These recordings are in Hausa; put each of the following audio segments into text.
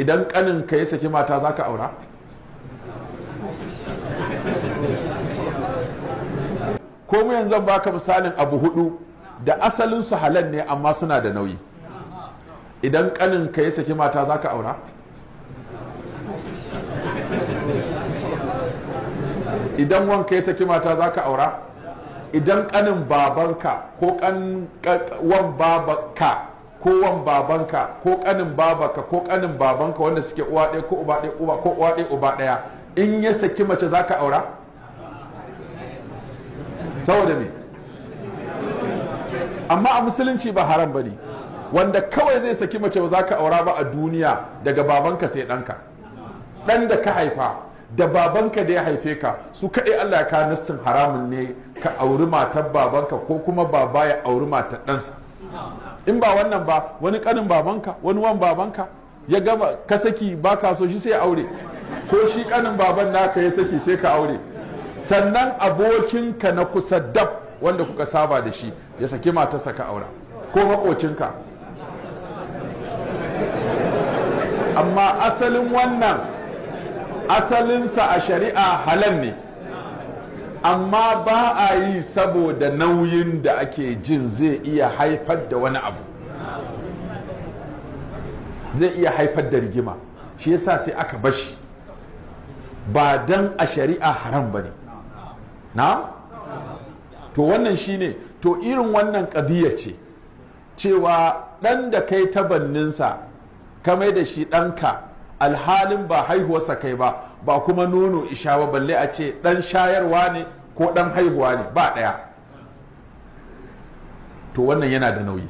idan kanin ka ya saki mata za ka aura? ko mu yanzu baka misalin abu hudu da asalin su halal ne amma suna da nauyi. Idan kanin ka ya saki mata za ka aura? Idan wanka ya saki mata za ka aura? Idan kanin babanka ko wan babanka ko wan babanka ko kanin babanka ko kanin babanka wanda suke uwa ɗaya ko uba ɗaya uba ko uwa ɗaya uba ɗaya in ya saki mace za ka aura? Saboda me? Amma a musulunci ba haram ba ne, wanda kawai zai saki mace ba za ka aura ba a duniya daga babanka sai ɗanka, ɗan da ka haifa da babanka da ya haife ka su kaɗai Allah ya kawo nassin haramun ne ka auri matar babanka ko kuma baba ya auri matar ɗansa. In ba wannan ba wani ƙanin babanka wani wan babanka ya gama ka saki ba ka so shi sai aure, ko shi ƙanin baban naka ya saki sai ka aure. Sannan abokinka na kusa dab wanda kuka saba da shi ya saki matarsa ka aura, ko maƙocinka. Amma asalin wannan asalinsa a shari'a halal ne, amma ba a yi saboda nauyin da ake jin zai iya haifar da wani abu, zai iya haifar da rigima, shi yasa sai aka bashi, ba dan a shari'a haram ba ne. Na? To wannan shine, to irin wannan ƙadiyya ce cewa ɗan da kai tabanninsa ka mai da shi ɗanka alhalin ba haihuwarsa kai ba, ba kuma nono isha ba, balle a ce ɗan shayarwa ne ko ɗan haihuwa ne, ba ɗaya. To wannan yana da nauyi.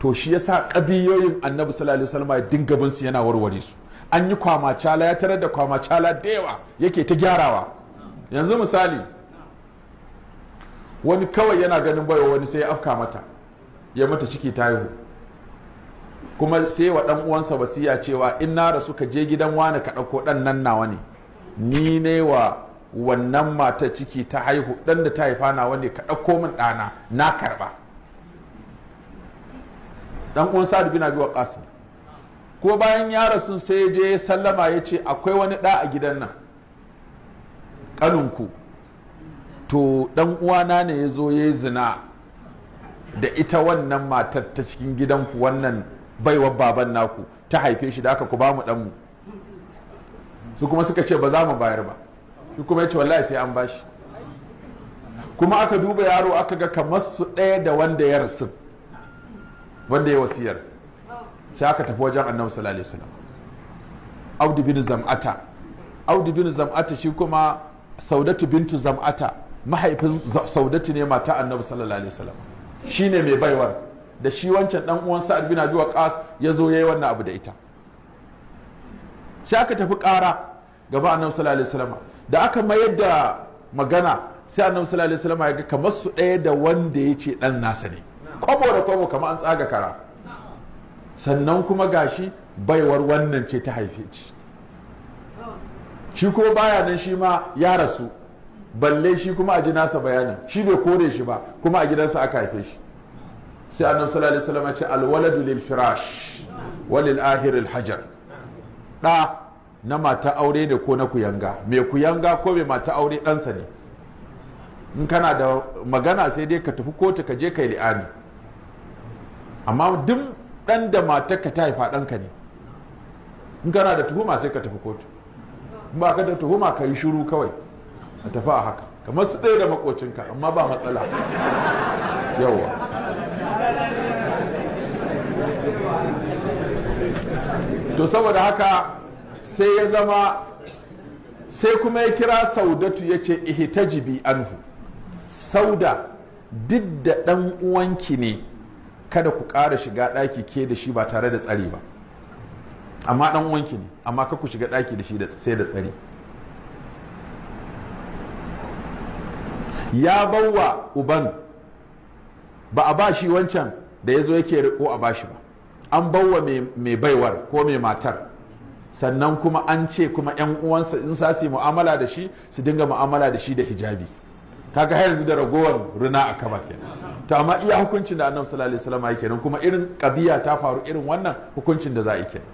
To shi yasa ƙabiyoyin annabi sallallahu alaihi wasallam ya dinga bin su yana warware su. An yi kwamacala, ya tarar da kwamacala da yawa yake ta gyarawa. Yanzu misali, wani kawai yana ganin baiwa wani sai ya afka mata, ya mata ciki ta haihu, kuma sai wa ɗan uwansa wasiya cewa in na rasu ka je gidan wani ka ɗauko ɗan nan nawa ne, ni ne wa wannan mata ciki ta haihu, ɗan da ta haifa nawa ne, ka ɗauko min ɗana na karɓa. ɗan uwan Sa'ad bin Abi Waqqas, ko bayan ya rasu sai ya je ya sallama ya ce akwai wani ɗa a gidan nan ƙaninku, to ɗan uwana ne ya zo ya yi zina da ita wannan matar ta cikin gidanku, wannan baiwar baban naku ta haife shi, da aka ku ba mu ɗanmu. Su kuma suka ce ba za mu bayar ba, shi kuma ya ce wallahi sai an bashi. Kuma aka duba yaro aka ga kamar su ɗaya da wanda ya rasu, wanda ya wasiyar, sai aka tafi wajen annabi sallallahu alaihi wasallam. Audu bin Zam'ata, Audu bin Zam'ata shi kuma Saudatu bintu Zam'ata, mahaifin Saudatu ne mata annabi sallallahu alaihi wasallam, shine mai baiwar, da shi wancan dan uwan Sa'ad bin Abi Waqqas ya zo yayi wannan abu da ita. Sai aka tafi ƙara gaba annabi sallallahu alaihi wasallam, da aka mayar da magana sai annabi sallallahu alaihi wasallam ya ga kamar su ɗaya da wanda ya ce dan nasa ne, kwabo da kwabo kamar an tsaga kara. Sannan kuma gashi baiwar wannan ce ta haife shi ko baya nan, shi ma ya rasu, balle shi kuma a ji nasa bayanin, shi bai kore shi ba, kuma a gidansa aka haife shi. Sai annabi sallallahu alaihi wasallam ya ce alwaladu lil firash walil ahir al hajar, da na mata aure ne ko na kuyanga, mai kuyanga ko mai mata aure ɗansa ne. In kana da magana sai dai ka tafi kotu ka je kai li'ani, amma duk ɗan da matarka ta haifa ɗanka ne. In kana da tuhuma sai ka tafi kotu, in ba ka da tuhuma ka yi shiru kawai a tafi a haka, kamar su ɗaya da makocinka, amma ba matsala. Yawwa. To saboda haka sai ya zama, sai kuma ya kira Saudatu ya ce ihtajibi anhu, Sauda duk da ɗan uwanki ne, kada ku ƙara shiga ɗaki ke da shi ba tare da tsari ba, amma ɗan uwanki ne, amma ka ku shiga ɗaki da shi sai da tsari. Ya bawa uban, ba a ba shi wancan da ya zo yake riko a bashi ba, an bawa mai baiwar ko mai matar, sannan kuma an ce kuma 'yan uwansa in sa su mu'amala da shi su dinga mu'amala da shi da hijabi. Kaga har yanzu da ragowar runa a kaba kenan. To amma iya hukuncin da annabi sallallahu alaihi wasallam yake nan, kuma irin qadiya ta faru irin wannan hukuncin da za a yi kenan.